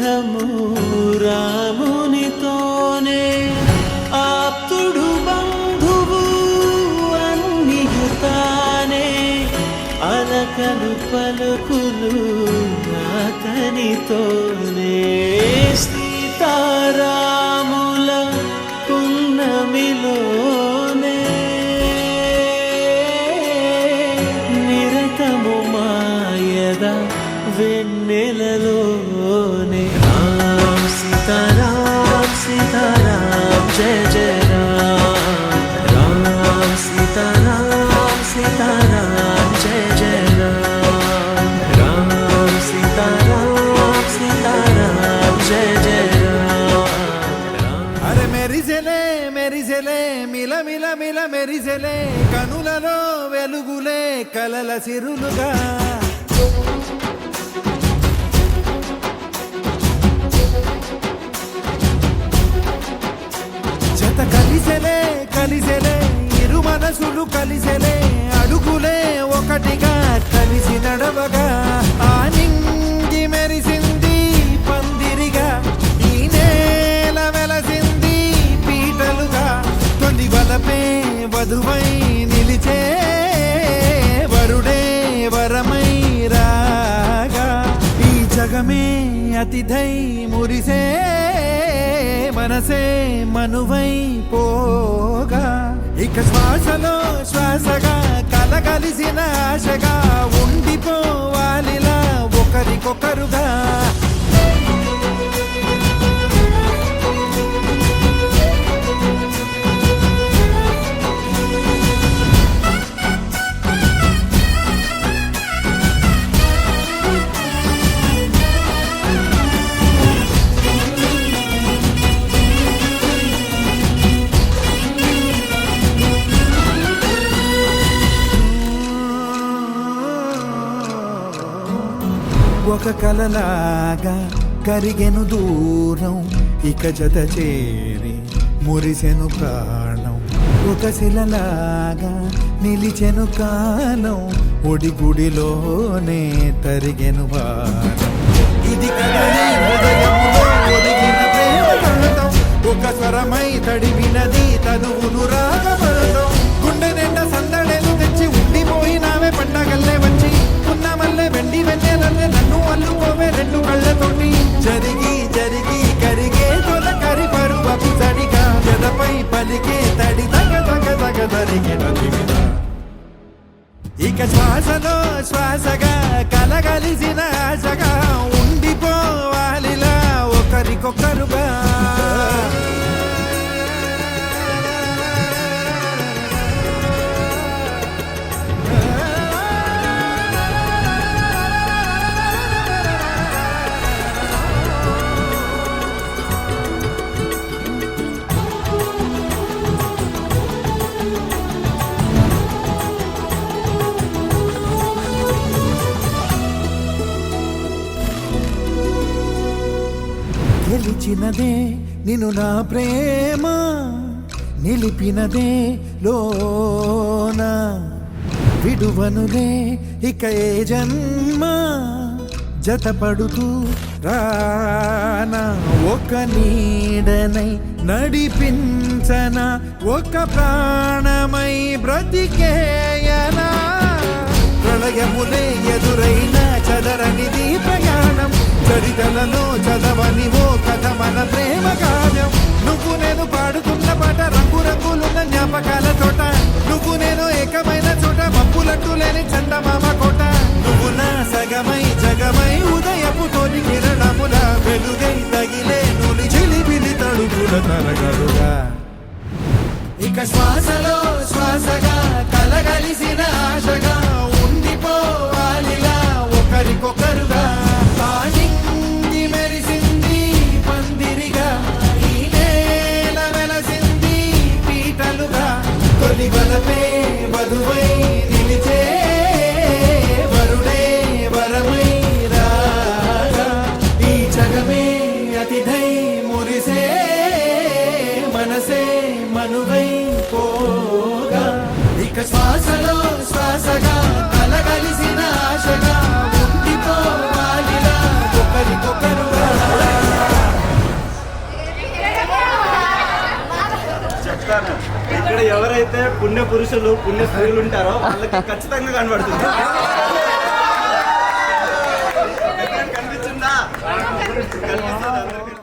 బంధము రామునితోనే ఆప్తుడు బంధువు అన్నియుతానే అలకలు పలుకులు అతనితోనే సీతారాముల పున్నమిలోనే నిరతము మాయద వెన్నెలలోనే రామ్ సీతారాం సీతారాం జయ జయ రామ్ రామ్ సీతారాం సీతారాం జయ జయ రామ్ రామ్ సీతారాం సీతారాం జయ జయ రామ్. అరే మెరిసెలే మెరిసెలే మిల మిల మిల మెరిసెలే కనులలో వెలుగులే కలల సిరులుగా జత కలిసెలే కలిసెలే ఇరు మనసులు కలిసెలే అడుగులే ఒకటిగా కలిసి నడవగా ఆ నింగి మెరిసింది పందిరిగా ఈ నేల వెలసింది పీటలుగా తొలి వలపే వధువై నిలిచే వరుడే వరమై రాగా ఈ జగమే అతిథై మురిసే మనసే మనువై పోగా ఇక శ్వాసలో శ్వాసగా కలగలిసిన ఆశగా ఉండిపోవాలిలా ఒకరికొకరుగా ఒక కలలాగా కరిగెను దూరం ఇక జత చేరి మురిసెను ప్రాణం ఒక శిలలాగా నిలిచెను కాలం ఒడిగుడిలోనే తరిగెను వారం ఇది కదలే హృదయములో ఒదిగిన ప్రేమ తాళం ఒక స్వరమై తడివినది తనువును రాగపడతాం గుండె నిండా సందడేలు తెచ్చి ఉండిపోయినావే పండగల్లే వచ్చి ఉన్న మల్లె వెండి వెన్నెలల్లే నన్ను అల్లుకోవే రెండు కళ్ళతోటి జరిగి జరిగి కరిగే తొల కరి పరువపు తడిగా జడపై పలికే తడి తగ తగ తగ తరిగిన దివిన ఇక శ్వాసలో శ్వాసగా కలగలిసిన ఆశగా ఉండిపోవాలిలా ఒకరికొకరుగా గెలిచినదే నిన్ను నా ప్రేమ నిలిపినదే లోన విడువనులే ఇక ఏ జన్మ జతపడుతూ రానా ఒక నీడనై నడిపించన ఒక ప్రాణమై బ్రతికేయనా ప్రళయములే ఎదురైన చదరనిది ప్రయాణం చరితలలో చదవని ఓ కథ మన ప్రేమ కావ్యం నువ్వు నేను పాడుతున్న పాట రంగు రంగులున్న జ్ఞాపకాల తోట నువ్వు నేను ఏకమైన చోట మప్పులట్టు లేని చందమామ కోట నువ్వు నా సగమై జగమై ఉదయపు తోని కిరణముల వెలుగై తగిలే నులి చిలిబిలి తడుపుల తరగలుగా ఇక శ్వాసలో శ్వాసగా కలగలిసిన ఆశగా ఉండిపోవాలిలా ఒకరికొకరుగా ఆ నింగి మెరిసింది పందిరిగా ఈ నేల వెలసింది పీటలుగా తొలి వలపే వధువై నిలిచే వరుడే వరమై రాగా ఈ జగమే అతిథై మురిసే మనసే మనువై పోగా ఇక శ్వాసలో శ్వాసగా కలగలిసిన ఆశగా ఉండిపోవాలిలా ఒకరికొకరుగా ఎవరైతే పుణ్య పురుషులు పుణ్య స్త్రీలు ఉంటారో వాళ్ళకి ఖచ్చితంగా కనబడుతుంది. కనిపించిందా? కనిపిస్తుంది అందరికీ.